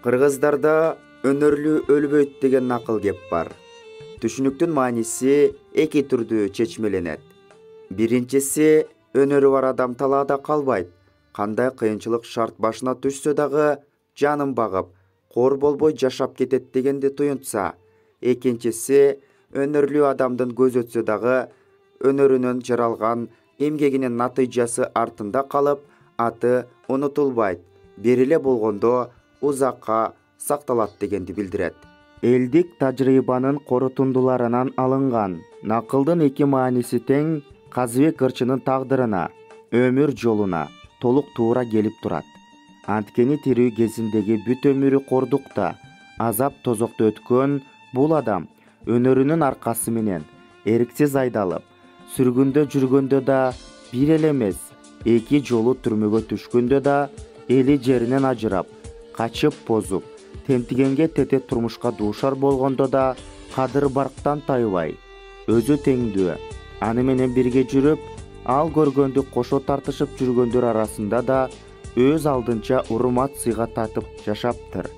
Кыргыздарда өнөрлүү өлбөйт деген накыл кеп бар. Түшүнүктүн мааниси эки түрдүү чечмеленет. Биринчиси, өнөрү бар адам талаада калбайт. Кандай кыйынчылык шарт башына түшсө дагы жанын багып, кор болбой жашап кетет дегенди туюнтса. Экинчиси, өнөрлүү адамдын көз өтсө дагы өнөрүнөн жаралган эмгегинин натыйжасы артында калып, аты унутулбайт. Бериле болгондо узакка сакталат дегенди билдирет. Элдик тажрыйбанын корутундуларынан алынган. Накылдын эки мааниси тең Казыбек ырчынын тагдырына, өмүр жолуна толук туура келип турат. Анткени тирүү кезиндеги бүт өмүрү кордукта, азап тозокто өткөн бул адам өнөрүнүн аркасы менен эрксиз айдалып, сүргүндө жүргөндө да бир эле эмес, эки жолу түрмөгө түшкөндө да эли жеринен ажырап, качып бозуп, тентигенге тете турмушка дуушар болгондо да кадыр барктан тайбай, өзү теңдүү, аны менен бирге жүрүп, ал көргөндү кошо тартышып жүргөндөр арасында да өз алдынча урмат сыйга татып жашаптыр.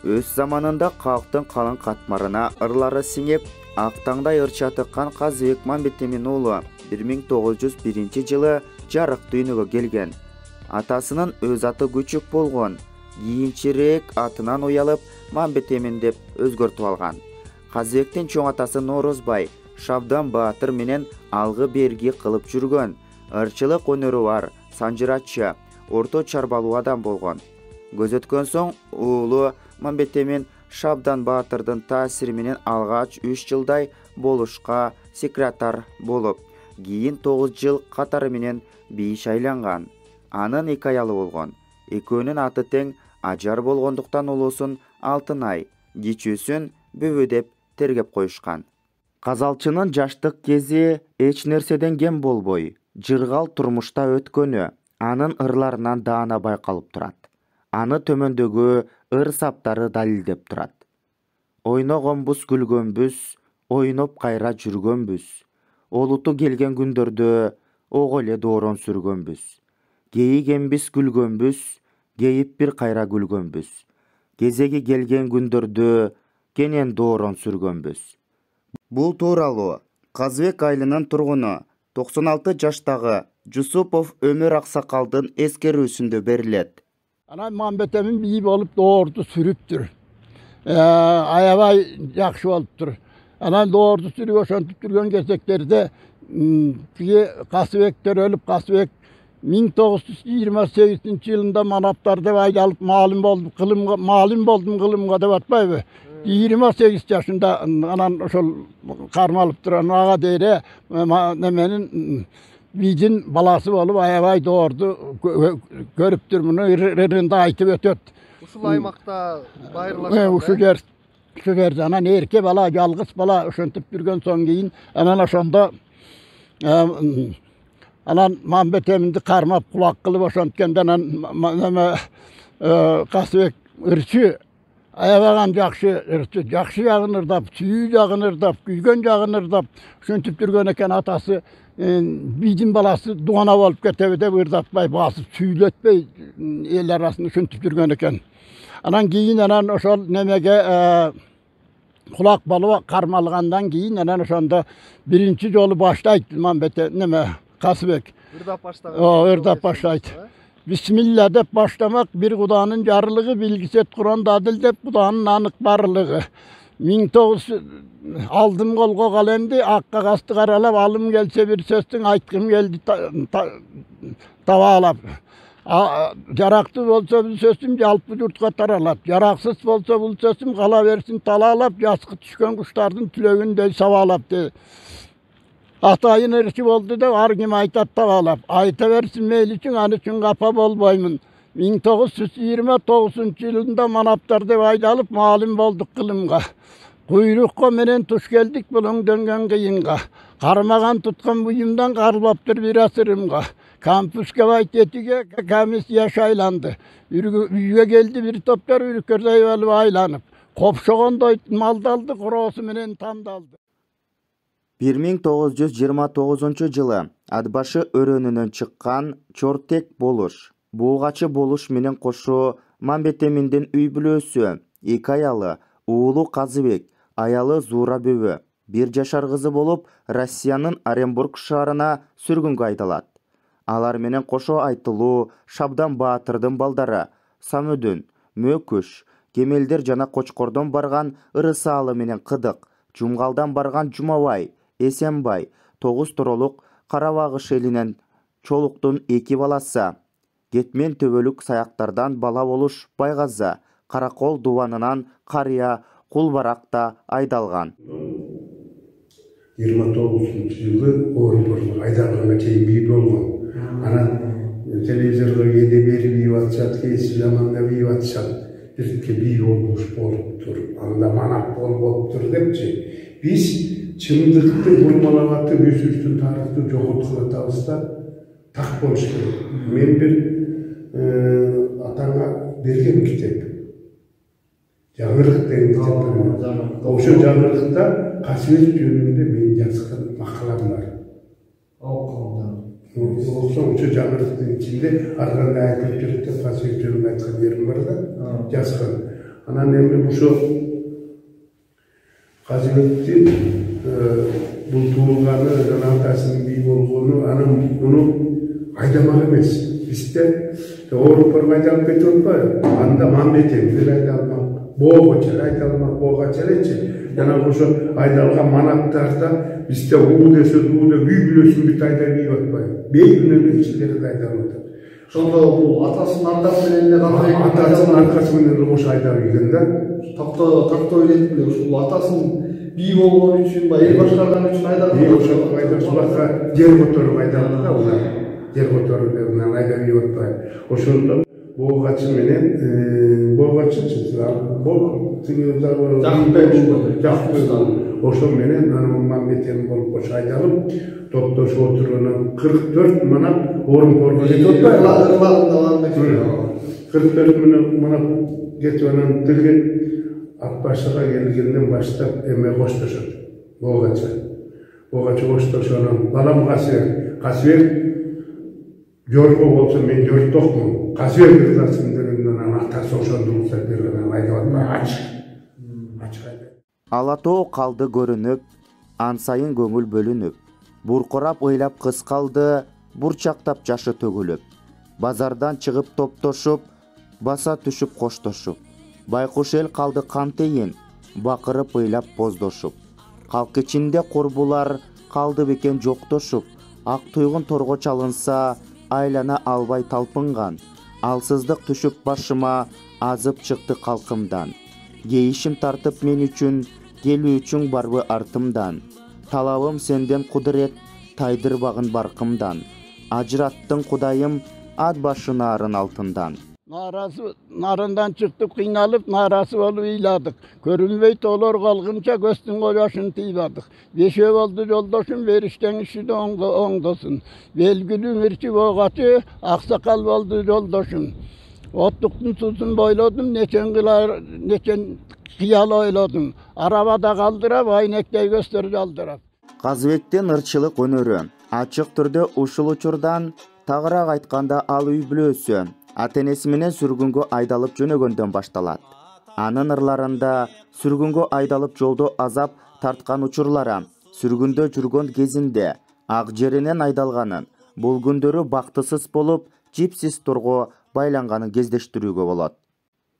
Өз заманында калктын калың катмарына ырлары сиңип, актаңдай ырча тыккан Казыбек Мамбетемин уулу 1901 жылы жарык дүйнөгө келген. Атасынын өз аты күчүк болгон, кийинчерээк атынан уялып Мамбетемин деп өзгөртүп алган. Казыбектин чоң атасы Норозбай Шабдан Баатыр менен алгы берги кылып жүргөн, ырчылык өнөрү бар, санжырачы, орто чарбалуу адам болгон. Көз өткөн соң уулу Мамбетемин Шабдан Баатырдын таасири менен алгач 3 жылдай болушка секретар болуп, кийин 9 жыл катары менен бийиш айланган. Анын 2 аялы болгон. Экөөнүн аты тең Ажар болгондуктан улуусун Алтынай, кичүүсүн Бүбү деп тергеп коюшкан. Казалчынын жаштык кези эч нерседен кем болбой, жыргал турмушта өткөнү анын ырларынан даана байкалып турат. Аны төмөндөгү ыр саптары далилдеп турат. Ойногонбуз, күлгөнбүз, ойноп кайра жүргөнбүз. Олуту келген күндөрдө ого эле доорон сүргөнбүз. Кейигенбиз, күлгөнбүз, кейип бир кайра күлгөнбүз. Кезеги келген күндөрдө кенен доорон сүргөнбүз. Бул тууралуу Казыбек айылынын тургуну 96 жаштагы Жусупов Өмөр Аксакалдын эскерүүсүндө берилет. Анан Мамбетемин бий болуп доорду сүрүптүр. Аябай жакшы болуптур. Анан доорду сүрүп ошентип жүргөн кезектерде Касыбектер өлүп, Касыбек 1928 жылында Манаптар деп айдалып маалым болдум кылымга деп атпайбы? 28 жашында анан ошол кармалыптыр. Ага дейре неменин бийдин баласы болуп аябай доорду көрүптүр. Муну ырында айтып өтөт. Ушул аймакта байырлашкан. Ушул жерде анан эрке бала, жалгыз бала ошентип жүргөн соң кийин анан ошондо анан Мамбетеминди кармап кулак кылып ошенткенде анан Касыбек ырчы аябаган жакшы ырчы, жакшы жагын ырдап, сүйүү жагын ырдап, күйгөн жагын ырдап ошентип жүргөн экен. Атасы бийдин баласы дуана болуп кетеби деп ырдатпай, басып сүйлөтпөй эл арасында ошентип жүргөн экен. Анан кийин анан ошол немеге кулак болуп кармалгандан кийин анан ошондо биринчи жолу баштайт Касыбек. Ырдап баштайт. Бисмилла деп баштамак bir Куданын жарылыгы, билгисет Куранда адил деп Куданын анык барлыгы. 1900 алдым колго калемди, ак кагазды каралап, алым келсе бир сөздүн айткым келди табаалап. Жарактуу болсо бул сөзүм жалпы журтка таралат. Жараксыз болсо бул сөзүм кала берсин талаалап, жазгы түшкөн куштардын түлөгүндөй сабаалап де. Атайын ырчы болду деп ар ким айтат табаалап. Айта берсин мейли үчүн, аны үчүн капа болбоймун. 1929 жылында Манаптар деп айдалып маалым болдук кылымга. Куйрукко менен туш келдик булуң дөнгөн кыйынга. Кармаган туткан буюмдан карлаптыр бир асырымга. Кампуске байт этиге комиссия шайланды. Үйгө келди бир топтор үркөрдөй болуп айланып. Копшогондой малдалды, короосу менен тамдалды. 1929 жылы Атбашы өрөөнүнөн чыккан Чортек болуш, Буугачы болуш менен кошо Мамбетеминдин үй бүлөсү, 2 аялы, уулу Казыбек, аялы Зуура Бөбө, 1 жашар кызы болуп, Россиянын Оренбург шаарына сүргүнгө айдалат. Алар менен кошо Айтылуу, Шабдан Баатырдын балдары, Самөдүн, Мөкүш, Кемелдер жана Кочкордон барган Ырысаалы менен Кыдык, Жумгалдан барган Жумабай, Эсенбай, 9 туролук Карабагыш элинен Чолуктун 2 баласы, Кетмен төбөлүк саяктардан бала болуш Байгазы, Каракол дубанынан Карыя Кулбаракта айдалган. 29-жылы Орынборго айдалганга чейин бий болгон. Анан телевизорго кээде бери бийип атышат, кээси заманда бийип атышат. Бизге бий болуш болуптур, анда манак болуптур депчи. Биз чындыкты бурмалап атып, өзүбүздүн тарыхты жоготкуп атабыз да, так болуш керек. Мен бир атаңа берген китеп. Жаңырык деген китеп. Ошо жаңырыкта Касыбек жөнүндө мен жазган макалам бар. Ошо жаңырыктын ичинде ар кандай айтып жүрүп деп Касыбек жөнүндө айткан жерим бар да, жазган. Анан эми ошо Касыбектин бул туулганы, жана атасынын бий болгону, анан муну айдамак эмес. Бизде Орунборго айдалып кетип атпайбы? Анда Мамбетемди айдалмак, Боогочу айдалмак, Боогачелечи. Жана ошо айдалган манаттарда бизде уу десе ууda үй бүлөсүн бүт айдап ийип атпайбы? Бейгүнөн ичилери да айдалып атат. Ошондо бул атасынын ардасы менен эле атасынын аркасы менен ошо айдап ийген да. Такто үйрөтүп эле ушул атасын бий болгон үчүн, эл башкарган үчүн айдаган. Ошо айдап жер которуп айдалды да улар. Жер которуп айдап ийип атпайбы? Ошондо Боогачы менен ошо менен анан Мамбетем болуп ошо айдалып, топтошуп отурганан 44 манат Орунборго кетип атпайбы? 44 манат кетип анан тиги Акбашыга келгенден баштап эме коштошот. Боогачы коштошонун балам Касыбек Жорго болсо мен жортокмун. Касыбек мырзасын дегенден анан атасы ошондо уруксат берген, айдап атпай ачык айдап. Алатоо калды көрүнүп, ан сайын көңүл бөлүнүп, буркурап ыйлап кыз калды, бурчактап жашы төгүлүп, базардан чыгып топтошуп, баса түшүп коштошуп, байкуш эл калды кантейин, бакырып ыйлап боздошуп, калк ичинде курбулар калды бекен жоктошуп, ак туйгун торго чалынса, айлана албай талпынган, алсыздык түшүп башыма, азып чыкты калкымдан. Кейишим тартып мен үчүн, келүү үчүн барбы артымдан. Талабым сенден кудурет, тайдырбагын баркымдан. Ажыраттың кудайым, ат башына арын алтындан. Narından çıktık, kıynalıp narası olup iyladık. Görünmey tolar kalkınca göstün kocaşını tıyladık. Beşe oldu yoldaşım, verişten işi de ondasın. Belgülü mirçi boğatı, aksakal oldu yoldaşım. Otluktun tuzun boyladım, neçen kıyal oyladım. Arabada kaldırıp, aynekte gösterip aldırıp. Казыбектин ырчылык өнөрү. Ачык түрдө ушул учурдан тагыраак айтканда ал үй бүлөсү ата-энеси менен сүргүнгө айдалып жөнөгөндөн башталат. Анын ырларында сүргүнгө айдалып жолдо азап тарткан учурлары, сүргүндө жүргөн кезинде ак жеринен айдалганын, бул күндөрү бактысыз болуп, жипсиз турго байланганын кездештирүүгө болот.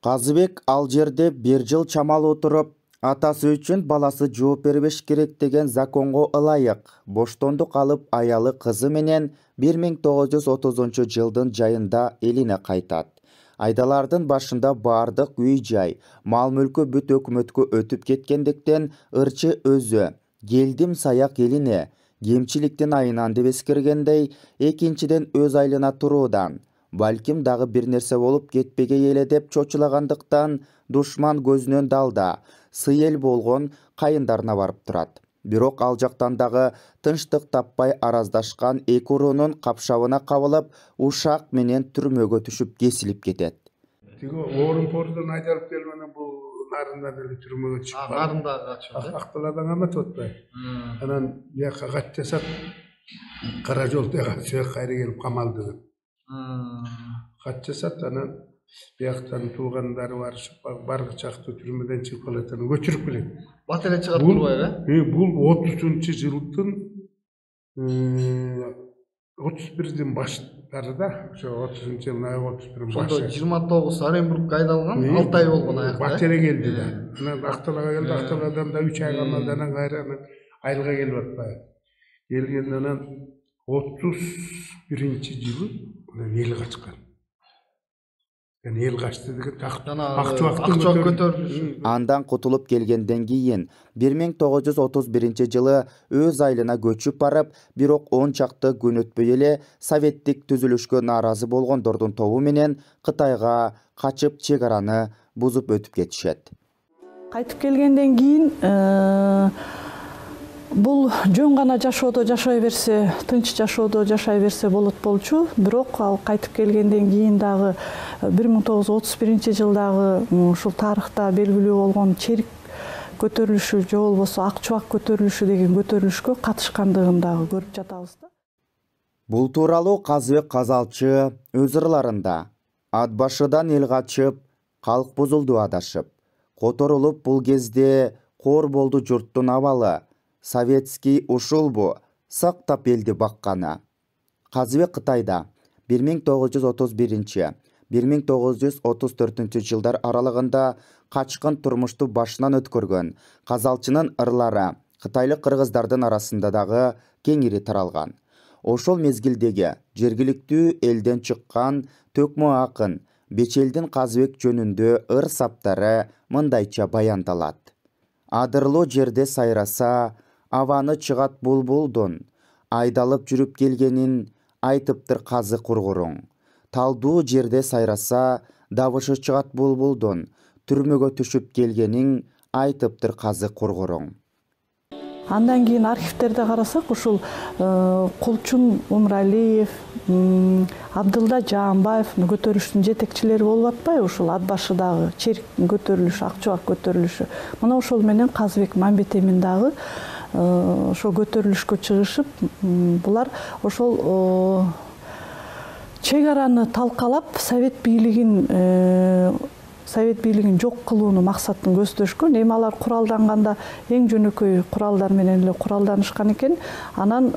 Казыбек ал жерде 1 жыл чамал отуруп, атасы үчүн баласы жооп бербеш керек деген законго ылайык боштондук алып, аялы кызы менен 1930 жылдын жайында элине кайтат. Айдалардын башында баардык үй-жай, мал-мүлкү бүт өкмөткө өтүп кеткендиктен ырчы өзү келдим саяк элине, кемчиликтин айынан деп эскергендей, экинчиден өз айлана туруудан, балким дагы бир нерсе болуп кетпеге эле деп чочулагандыктан душман көзүнөн далда, сый эл болгон кайындарына барып турат. Бирок ал жактан дагы тынчтык таппай араздашкан эки уруунун капшабына кабылып, ушак менен түрмөгө түшүп кесилип кетет. Тиги Орунбордон айдалып келгенен бул нарында деле түрмөгө түшүп. Нарында качып. Акталадан амат отпай. Анан жака кат жасап, Кара жол деген сөк кайра келип камалды. Кат жасап, анан Buyaktan tuğgandары barışıp bargıçakты türmeden çıkıp kalatını göçürüp келет. Бат эле чыгат турбайбы? Бул 30-жылдын 31'din başlarında, şu 30. yılın ayı 31'in Ошондо başı. 29 Оренбургка айдалган, 6 ай болгон аякта. Bahçeli geldi de. Aktalaga geldi, Aktaladan da 3 ay kalmadan gayrı aylığa gelip atpay. Gelgenden 31. yılı el kaçkan. Yani el kaçtı dedik, Akçuak көтөрүлүшү. Андан кутулуп келгенден кийин 1931 өз айылына көчүп барып, бирок 10 чакты күн өтпөй эле советтик түзүлүшкө нааразы болгондордун тобу менен Кытайга качып чек араны бузуп өтүп кетишет. Кайтып келгенден кийин бул жөн гана жашоодо жашай берсе, тынч жашоодо жашай берсе болот болчу. Бирок ал кайтып келгенден кийин дагы 1931-жылдагы ушул тарыхта белгилүү болгон черик көтөрүлүшү же болбосо Акчубак көтөрүлүшү деген көтөрүлүшкө катышкандыгын дагы көрүп жатабыз да. Бул тууралуу Казыбек Казалчы өз ырларында ат башыдан эл качып, калк бузулду адашып, которулуп бул кезде кор болду журттун абалы, советский ушул бу, сактап элди бакканы. Казыбек Кытайда 1931-1934 жылдар аралыгында качкын турмушту башынан өткөргөн Казалчынын ырлары кытайлык кыргыздардын арасында дагы кеңири таралган. Ошол мезгилдеги жергиликтүү элден чыккан төкмө акын Бечелдин Казыбек жөнүндө ыр саптары мындайча баяндалат. Адырлуу жерде сайраса, аваны чыгат булбулдун, айдалып жүрүп келгенин айтыптыр казы кургуруң. Талдуу жерде сайраса, давышы чыгат булбулдун, түрмөгө түшүп келгениң айтыптыр казы кургуруң. Андан кийин архивтерде карасак, ушул Кулчун Умралиев, Абдылда Жаанбаев көтөрүлүштүн жетекчилери болуп атпайбы? Ушул ат башыдагы черик көтөрүлүшү, Акчубак көтөрүлүшү. Мына ошол менен Казыбек Мамбетемин дагы ошол көтөрүлүшкө чыгышып, булар ошол чек араны талкалап совет бийлигин жок кылууну максатын көздөшкөн. Эми алар куралданганда эң жөнөкөй куралдар менен эле куралданышкан экен. Анан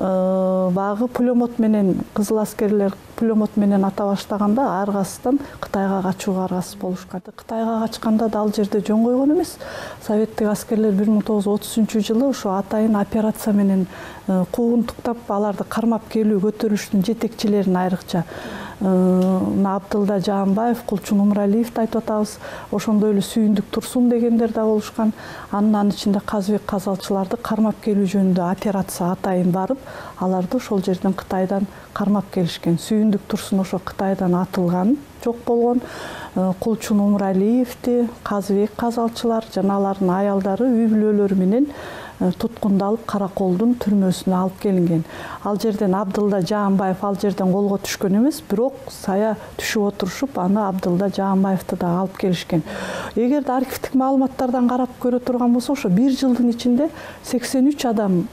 багы пулемет менен, кызыл аскерлер пулемет менен ата баштаганда ар кайсыдан Кытайга качууга аргасыз болушкан. Кытайга качканда да ал жерде жөн койгон эмес. Советтик аскерлер 1930-жылы ошо атайын операция менен куугунтуктап аларды кармап келүү көтөрүлүштүн жетекчилерин айрыкча Абдылда Жаанбаев, Кулчун Умралиевди айтып атабыз. Ошондой эле Сүйүндүк Турсун дегендер да болушкан. Анын ичинде Казыбек Казалчыларды кармап келүү жөнүндө операция атайын барып, аларды ошол жерден Кытайдан кармап келишкен. Сүйүндүк Турсун ошо Кытайдан атылган жок болгон. Кулчун Умралиевди, Казыбек Казалчылар жана алардын аялдары үй бүлөлөрү менен туткундалып караколдун түрмөсүнө алып келинген. Ал жерден Абдылда Жаанбаев ал жерден колго түшкөн эмес, бирок сая түшүп отурушуп, аны Абдылда Жаанбаевди да алып келишкен. Эгерде архивдик маалыматтардан карап көрө турган болсо, ошо 1 жылдын ичинде 83 адам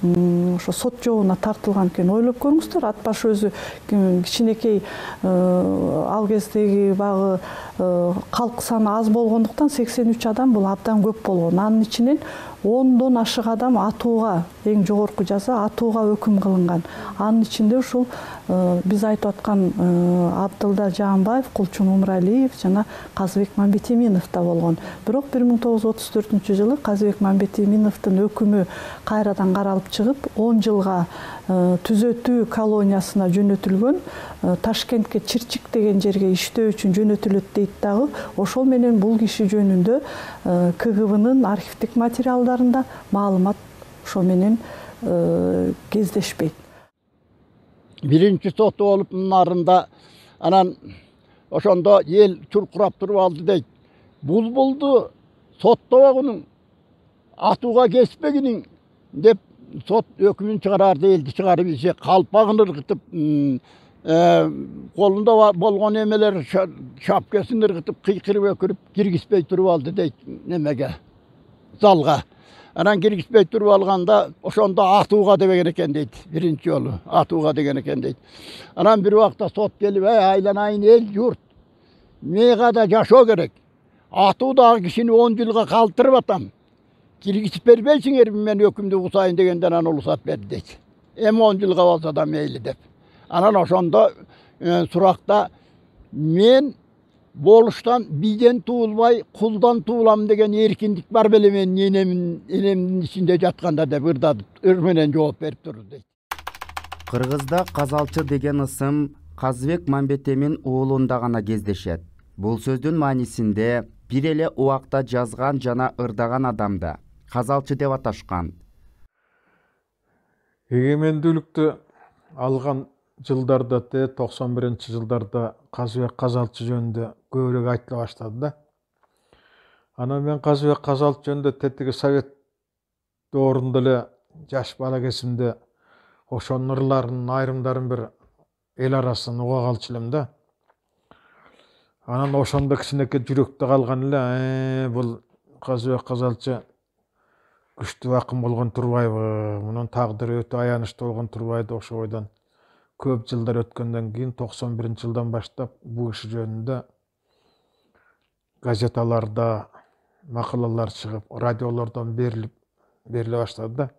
ошо сот жообуна тартылган экен. Ойлоп көрүңүздөр, ат башы өзү кичинекей ал кездеги багы калк саны аз болгондуктан 83 адам бул абдан көп болгон. Анын ичинен 10дон ашык адам атууга, эң жогорку жаза атууга өкүм кылынган. Анын ичинде ушул биз айтып аткан Абдылда Жаанбаев, Кулчун Умралиев жана Казыбек Мамбетеминов да болгон. Бирок 1934-жылы Казыбек Мамбетеминовдун өкүмү кайрадан каралып чыгып, 10 жылга түзөтүү колониясына жөнөтүлгөн. Ташкентке Чирчик деген жерге иштөө үчүн жөнөтүлөт дейт дагы. Ошол менен бул киши жөнүндө КГБнын архивдик материалдарында маалымат ошо менен кездешпейт. Birinci sotu olup narında anan oşonda el çurkurap turup aldı deyt. Buldu sottobağının atuğa geçmeginin dep sot ökümün çıkarar değildi, çıkarıp işe kalpağını ırgıtıp kolunda bolgon emeler şapkasını ırgıtıp kıykırıp ökürüp girgispey turup aldı deyt nemege zalga. Anan girgispey turup alganda oşonda atuğa degen eken deyt. Birinci yolu atuğa degen eken deyt. Anan bir vakta sot gelip aylanayın el yurt. Meyga da yaşo gerek. Atuğdağı kişini 10 yılga kaldırıp atam. Kirgitip berbeysingер men ökümdü usayın degenden an ulusat berdi deydi. Hem 10 yılga olsa da meyli dep. Anan oşonda surakta men boluştan biden tuğulmay, kuldan tuğulam degen erkindik var bele men enemin içinde jatkanda da ırda ırmenen жооп берип турду дейт. Кыргызда казалчы деген ысым Казбек Мамбетемин уулунда гана кездешет. Бул сөздүн маанисинде бир эле убакта жазган жана ырдаган адамды казалчы деп аташкан. Эгемендүүлүктү алган жылдарда 91-жылдарда Казбек Казалчы жөнүндө көбүрөөк айтыла баштады да. Анан мен Казбек Казалчы жөнүндө тетиги совет доорунда эле жаш бала кезимде ошонун ырларынын айрымдарын бир эл арасын уга калчу элем да. Анан ошондо кичинекей жүрөктө калган эле, бул Казбек Казалчы күчтүү акын болгон турбайбы, мунун тагдыры өтө аянычтуу болгон турбайды. Ошо ойдон көп жылдар өткөндөн кийин 91-жылдан баштап бул киши жөнүндө газеталарда макалалар чыгып, радиолордон бериле баштады да.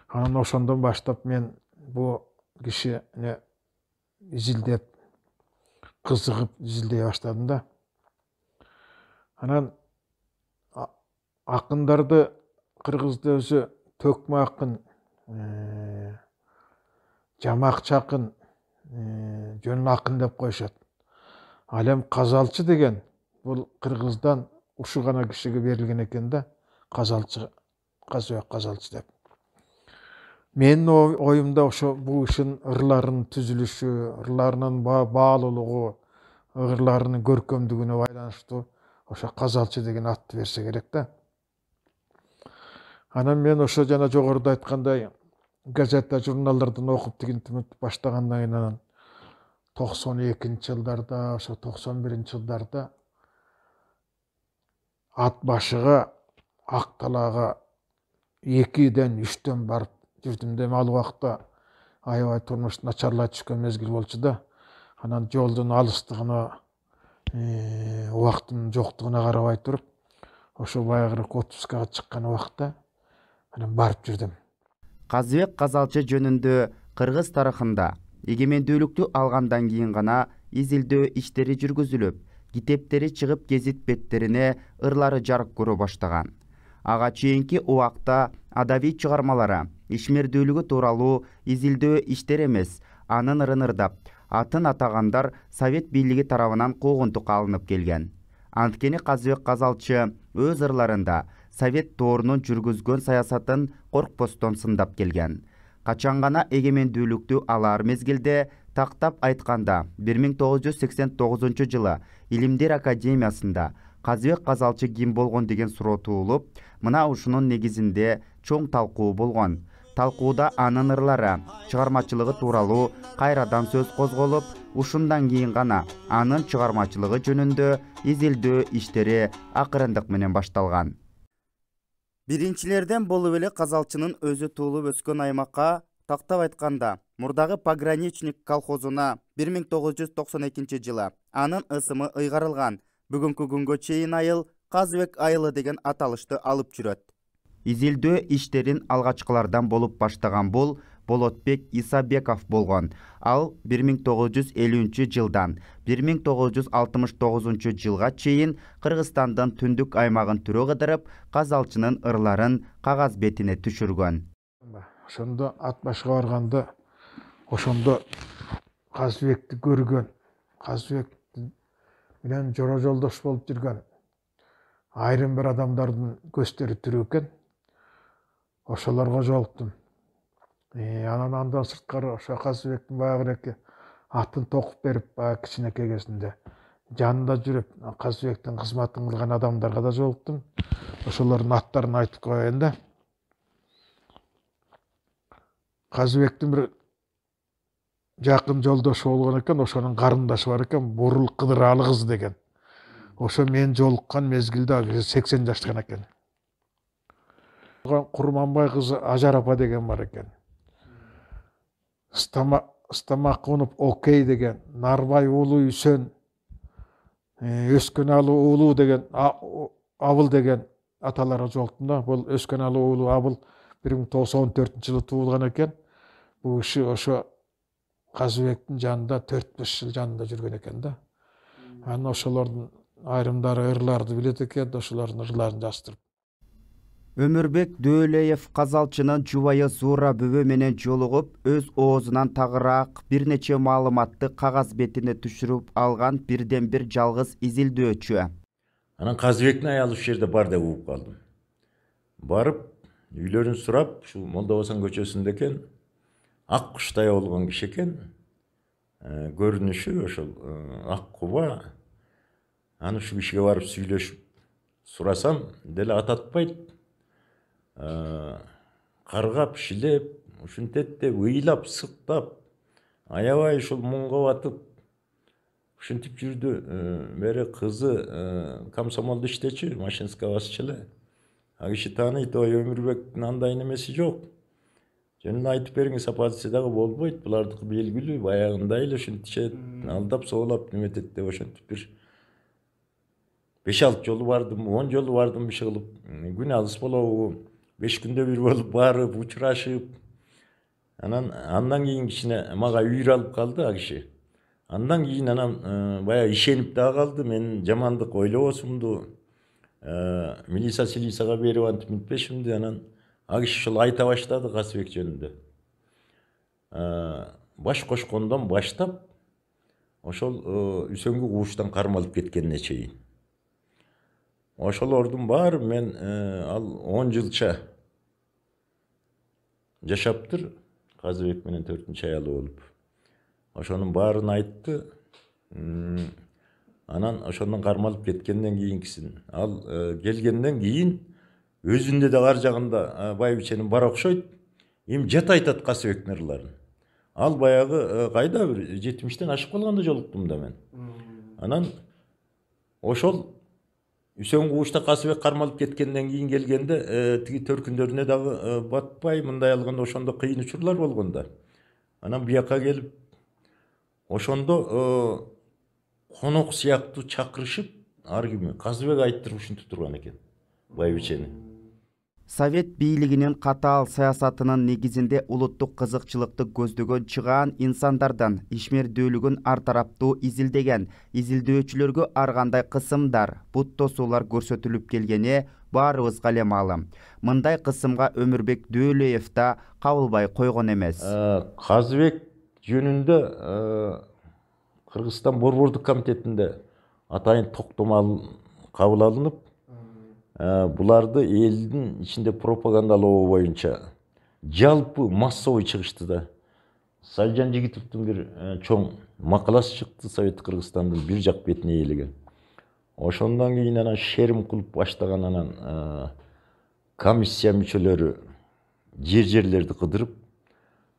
Анан ошондон баштап мен бул кишини изилдеп, кызыгып изилдей баштадым да. Анан акындарды Кыргызда өзү төкмө акын, жамакчы акын, жөн акын деп коюшат. Ал эми казалчы деген бул Кыргыздан ушу гана кишиге берилген экен да, казалчы, Казбек Казалчы деп. Менин оюмда ошо бул кишинин ырларынын түзүлүшү, ырларынын баалуулугу, ырларынын көркөмдүгүнө байланыштуу ошо Казалчы деген атты берсе керек да. Анан мен ошо жана жогоруда айткандай газета, журналдардан окуп тигинтип баштагандан кийин анан 92-жылдарда, ошо 91-жылдарда ат башыга, ак талаага 2-ден 3-төн барып жүрдүм да. Ал убакта аябай турмуш начарлай түшкөн мезгил болчу да. Анан жолдун алыстыгына, убактын жоктугуна карабай туруп, ошо баягы отпускага чыккан убакта анан барып жүрдүм. Казбек Казалчы жөнүндө кыргыз тарыхында эгемендүүлүктү алгандан кийин гана изилдөө иштери жүргүзүлүп, китептери чыгып, гезит беттерине ырлары жарык көрө баштаган. Ага чейинки убакта адабий чыгармалары ишмердүүлүгү тууралуу изилдөө иштер эмес, анын ырын ырдап, атын атагандар Совет бийлиги тарабынан куугунтукка алынып келген. Анткени Казбек Казалчы өз ырларында Совет доорунун жүргүзгөн саясатын коркпостон сындап келген. Качан гана эгемендүүлүктү алар мезгилде тактап айтканда 1989-жылы Илимдер академиясында Казбек Казалчы ким болгон деген суроо туулуп, мына ушунун негизинде чоң талкуу болгон. Талкууда анын ырлары, чыгармачылыгы тууралуу кайрадан сөз козголуп, ушундан кийин гана анын чыгармачылыгы жөнүндө изилдөө иштери акырындык менен башталган. Биринчилерден болуп эле Казалчынын өзү туулуп өскөн аймакка, тактап айтканда, мурдагы Пограничник колхозуна 1992-жылы анын ысымы ыйгарылган. Бүгүнкү күнгө чейин айыл Казбек айылы деген аталышты алып жүрөт. Изилдөө иштерин алгачкылардан болуп баштаган бул Болотбек Исабеков болгон. Ал 1950-жылдан 1969-жылга чейин Кыргызстандын түндүк аймагын түрө кыдырып, Казалчынын ырларын кагаз бетине түшүргөн. Ошондо ат башыга барганда, ошондо Казбекти көргөн, Казбек менен жора жолдош болуп жүргөн айрым бир адамдардын көздөрү түрүү экен. Ошолорго жолуктум. Анан андан сырткары ошо Казбектин баягы атын токуп берип, баягы кичинекей кезинде жанында жүрүп, Казбектин кызматын кылган адамдарга да жолуктум. Ошолордун аттарын айтып коеюн да. Казбектин бир жакын жолдошу болгон экен, ошонун карындашы бар экен, Бурул Кыдыралы кызы деген. Ошо мен жолуккан мезгилде 80 жаштаган экен. Курманбай кызы Ажар апа деген бар экен. Стамакунов Окей деген, Нарбай уулу Үсөн, Өскеналы уулу деген Абыл деген аталары жолттун да. Бул Өскеналы уулу Абыл 1914-жылы туулган экен. Бул киши ошо Казыбектин жанында 4-5 жыл жанында жүргөн экен да. Анан ошолордун айрымдары ырларды билет экен, ошолордун ырларын жаздырып. Өмүрбек Дөөлеев казалчынын жубайы Зура бүбө менен жолугуп, өз оозунан тагыраак бир нече маалыматты кагаз бетине түшүрүп алган бирден бир жалгыз изилдөөчү. Анан Казыбектин аялы ушул жерде бар деп угуп калдым. Барып, үйлөрүн сурап, ушул Молдобасан көчөсүндө экен, ак куштай болгон киши экен. Көрүнүшү ошол ак куба. Аны ушул кишиге барып сүйлөшүп сурасам, деле ататпайт. Каргап, шилеп, ушинтеттеп, ыйлап, сыктап, аябай ушул муңга батып, ушинтип жүрдү. Бери кызы комсомолдо иштечү, машинска басчы эле. А киши тааныйт, ой, Өмүрбектин андай немеси жок. Жөнүн айтып бериңиз, оппозиция дагы болбойт, булардыкы белгилүү, баягындай эле ушинтишет, алдап, соолап, неметет деп ошентип бир 5-6 жолу бардым, 10 жолу бардым иши кылып. Күн алыс болобу, 5 күндө бир болуп барып, учурашып. Андан кийин кичине мага үйүр алып калды а киши. Андан кийин анан баягы ишенип дагы калды, мен жамандык ойлобосумду, милиция-силисага берип антип мынтпешимди. Анан а киши ушул айта баштады Казыбек жөнүндө. Баш кошкондон баштап, ошол үсөнгү кууштан кармалып кеткенине чейин. Ошолордун баары мен ал 10 жылча жашаптыр, Казыбек менен 4-нчү аялы болуп. Ошонун баарын айтты. Анан ошондон кармалып кеткенден кийинкисин. Ал келгенден кийин өзүндө да ар жагында Байбиченин бар окшойт. Эми жат айтат Казыбектин ырларын. Ал баягы кайда бир 70-тен ашып калганда жолуктум да мен. Анан ошол Үсөн куушта Казыбек кармалып кеткенден кийин келгенде тиги төркүндөрүнө дагы батпай, мындай алганда ошондо кыйын учурлар болгондо. Анан бияка келип ошондо конок сыяктуу чакырышып, ар кими Казыбек айттырып ушинтип турган экен Байбичени. Совет бийлигинин катаал саясатынын негизинде улуттук кызыкчылыкты көздөгөн чыгаан инсандардан ишмердүүлүгүн ар тараптуу изилдеген изилдөөчүлөргө ар кандай кысымдар, бут тосуулар көрсөтүлүп келгени баарыбызга эле маалым. Мындай кысымга Өмүрбек Дөөлеев да кабылбай койгон эмес. Казыбек жөнүндө Кыргызстан Борбордук комитетинде атайын токтомо кабыл алынып, буларды элдин ичинде пропагандалоо боюнча жалпы массовый чыгышты да. Сальжан Жигитовдун бир чоң макаласы чыкты, Совет Кыргызстандын бир жак бетине ээлеген. Ошондон кийин анан шерим кылып баштаган анан комиссия мүчөлөрү жерлерди кыдырып,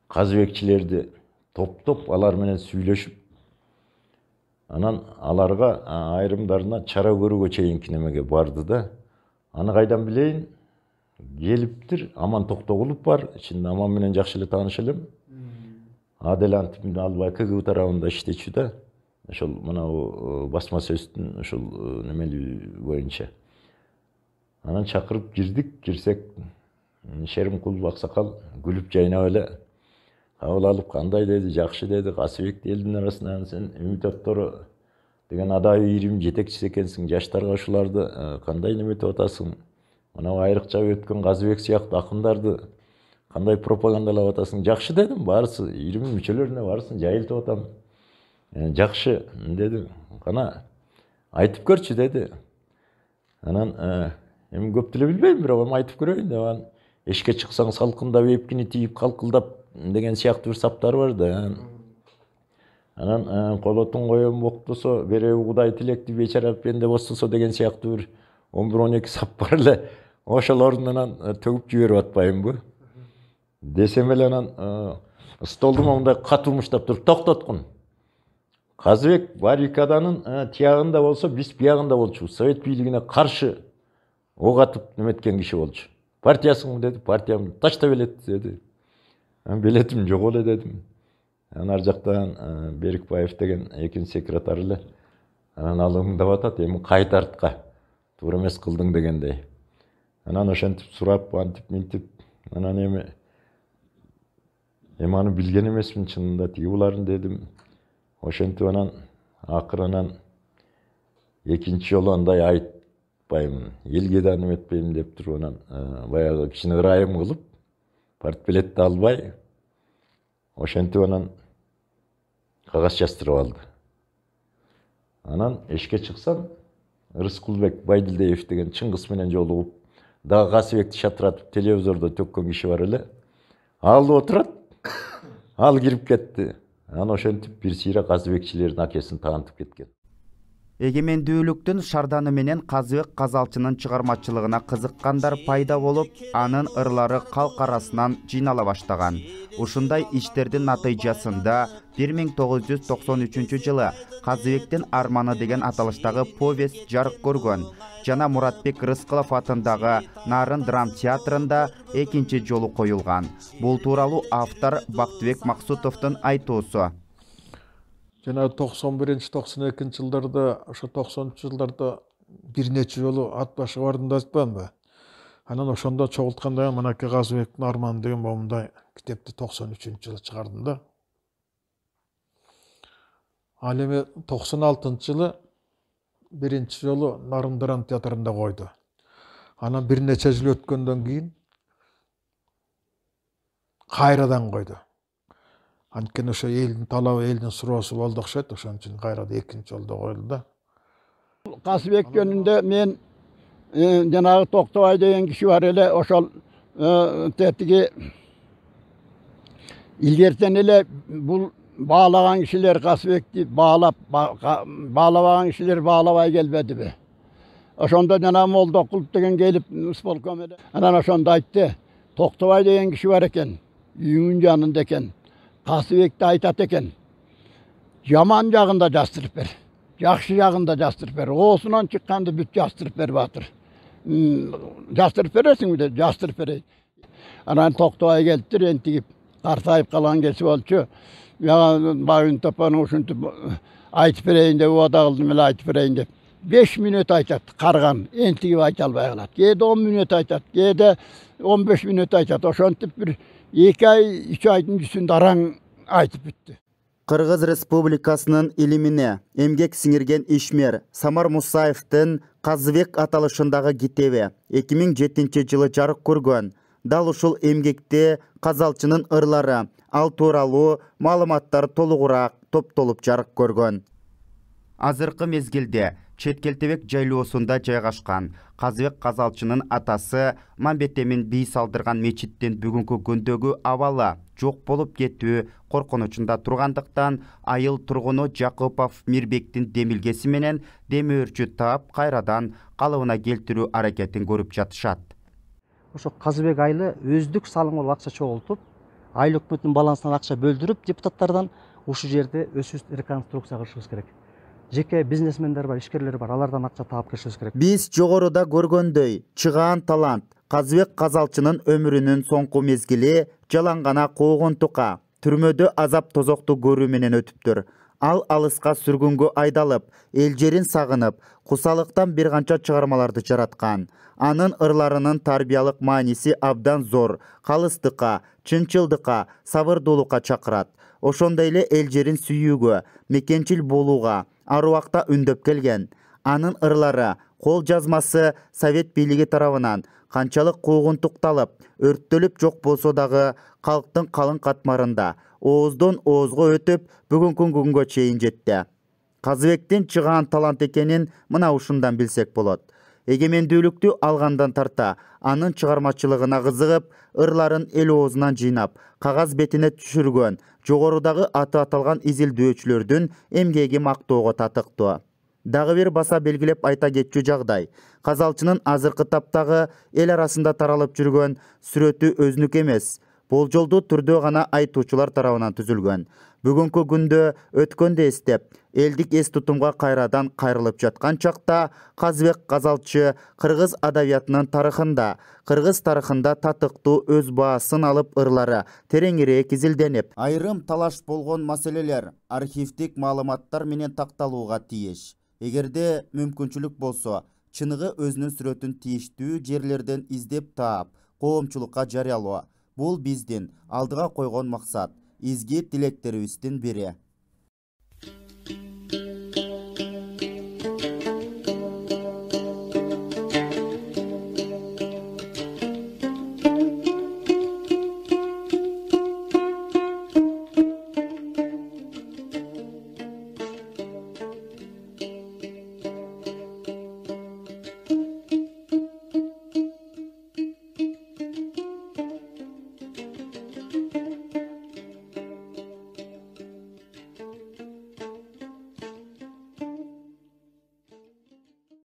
Казыбекчилерди топтоп, алар менен сүйлөшүп, анан аларга айрымдарына чара көрүүгө чейинки немеге барды да. Аны кайдан билейин? Келиптир, Аман Токтогулов бар, ичинде Аман менен жакшы эле тааныш элем. Адел антип албай КГБ тарабында иштечү да. Ошол мына басма сөздүн ошол немелүү боюнча. Анан чакырып кирсек, шерим кылып аксакал күлүп жайнап эле кабыл алып, кандай деди, жакшы деди, Казыбек элдин арасынан сен Үмүт Оттору деген адайы ирим жетекчиси экенсиң, жаштарга ушуларды кандай неметип атасың? Мына айрыкча өткөн Казыбек сыяктуу акындарды кандай пропагандалап атасың? Жакшы дедим, баарысы ирим мүчөлөрүнө баарысын жайылтып атам. Жакшы деди. Кана айтып көрчү деди. Анан эми көп деле билбейм, бирок айтып көрөйүн деп анан эшикке чыксаң салкындап эпкини тийип калкылдап деген сыяктуу бир саптар бар да. Анан колотун коем боктосо, береби Кудай тилекти бечара пенде бостосо деген сыяктуу бир 11-12 сап бар эле. Ошолордун анан төгүп жиберип атпайбынбы? Десем эле анан столду мындай катуу муштап туруп токтоткун. Казыбек баррикаданын тиягында болсо, биз биягында болчубуз. Совет бийлигине каршы ок атып неметкен киши болчу. Партиясыңбы деди, партиям. Ташта билет деди. Билетим жок эле дедим. Ар жактан Берикбаев деген экинчи секретарь эле Анан алыңдап атат, эми кайтартка. Туура эмес кылдың дегендей. Анан ошентип сурап, антип минтип, анан эми аны билген эмесмин чынында тиги буларын дедим. Ошентип анан акырынан экинчи жолу андай айтпаймын, элге да неметпейм деп туруп анан баягы кичине ырайым кылып, партбилетти албай, ошентип анан кагаз жаздырып алды. Анан эшикке чыксам, Рыскулбек Байдилдеев деген Чыңгыз менен жолугуп, дагы Касыбекти шатыратып телевизордо төккөн киши бар эле. Ал отурат, ал кирип кетти. Анан ошентип бир сыйра Касыбекчилердин акесин таанытып кеткен. Эгемендүүлүктүн шарданы менен Казыбек Казалчынын чыгармачылыгына кызыккандар пайда болуп, анын ырлары калк арасынан жыйнала баштаган. Ушундай иштердин натыйжасында 1993 жылы Казыбектин Арманы деген аталыштагы повесть жарык көргөн жана Муратбек Рыскулов атындагы Нарын драм театрында экинчи жолу коюлган. Бул тууралуу автор Бактыбек Максутовдун айтуусу. Жана 91-92 жылдарда, ошо 90 жылдарда бир нече жолу ат башыга бардым да айтпаймынбы? Анан ошондо чогултканда мынакей Казыбектин Арманы деген момундай китепти 93 жылы чыгардым да. Ал эми 96 жылы биринчи жолу Нарын драм театрында койду. Анан бир нече жыл өткөндөн кийин кайрадан койду. Анткени ошо элдин талабы, элдин суроосу болду окшойт, ошон үчүн кайрадан экинчи жолдо коюлду да. Касыбек жөнүндө мен жанагы Токтобай деген киши бар эле, ошол тетиги илгертен эле бул баалаган кишилер Касыбекти баалабаган кишилер баалабай келбедиби? Ошондо жана Молдокулов деген келип исполком эле. Анан ошондо айтты, Токтобай деген киши бар экен, үйүңүн жанында экен. Касыбекти айтат экен. Жаман жагында жастырып бер. Жакшы жагында жастырып бер. Оосунан чыкканды бүт жастырып берип атыр. Жастырып бересиңби деп, жастырып берейин. Анан Токтобай келиптир, ентигип картайып калган кеси болчу. Багын топону ушинтип айтып берейин деп убада кылдым эле, айтып берейин деп. 5 мүнөт айтат, карган, ентигип айта албай калат. Кээде 10 мүнөт айтат, кээде 15 мүнөт айтат. Ошентип бир 2 ай, 3 айдын жүзүндө араң айтып бүттү. Кыргыз Республикасынын илимине эмгек сиңирген ишмер Самар Мусаевдин Казыбек аталышындагы китеби 2007 жылы жарык көргөн. Дал ушул эмгекте Казалчынын ырлары, ал тууралуу маалыматтар толугураак топтолуп жарык көргөн. Азыркы мезгилде Четкелтебек жайлоосунда жайгашкан Казыбек Казалчынын атасы Мамбетемин бий салдырган мечиттин бүгүнкү күндөгү абалы жок болуп кетүү коркунучунда тургандыктан айыл тургуну Жакупов Мирбектин демилгеси менен демөөрчү таап кайрадан калыбына келтирүү аракетин көрүп жатышат. Ошо Казыбек айылы өздүк салым болуп акча чогултуп, айыл өкмөтүнүн балансынан акча бөлдүрүп депутаттардан ушул жерде өзүбүз реконструкция кылышыбыз керек. Жеке бизнесмендер бар, ишкерлер бар, алардан акча таап киришибиз керек. Биз жогоруда көргөндөй, чыгаан талант Казыбек Казалчынын өмүрүнүн соңку мезгили жалаңгана куугунтукка, түрмөдө азап тозокту көрүү менен өтүптүр. Ал алыска сүргүнгө айдалып, эл жерин сагынып, кусалыктан бир канча чыгармаларды жараткан. Анын ырларынын тарбиялык мааниси абдан зор, калыстыкка, чынчылдыкка, сабырдуулукка чакырат. Ошондой эле эл жерин сүйүүгө, мекенчил болууга ар убакта үндөп келген. Анын ырлары, кол жазмасы Совет бийлиги тарабынан канчалык куугунтукталып, өрттөлүп жок болсо дагы калктын калың катмарында ооздон оозго өтүп, бүгүнкү күнгө чейин жетти. Казыбектин чыгаан талант экенин мына ушундан билсек болот. Эгемендүүлүктү алгандан тарта анын чыгармачылыгына кызыгып, ырларын эл оозунан жыйнап, кагаз бетине түшүргөн жогорудагы аты аталган изилдөөчүлөрдүн эмгеги мактоого татыктуу. Дагы бир баса белгилеп айта кетчү жагдай, Казалчынын азыркы таптагы эл арасында таралып жүргөн сүрөтү өзүнүк эмес, болжолдуу түрдө гана айтуучулар тарабынан түзүлгөн. Бүгүнкү күндө өткөндө эстеп, элдик эс тутумга кайрадан кайрылып жаткан чакта Казыбек Казалчы кыргыз адабиятынын кыргыз тарыхында татыктуу өз баасын алып ырлары тереңирээк изилденип, айрым талаш болгон маселелер архивдик маалыматтар менен такталууга тийиш. Эгерде мүмкүнчүлүк болсо, чыныгы өзүнүн сүрөтүн тийиштүү жерлерден издеп таап, коомчулукка жарыялоо. Бул биздин алдыга койгон максат, изги тилектерибиздин бири.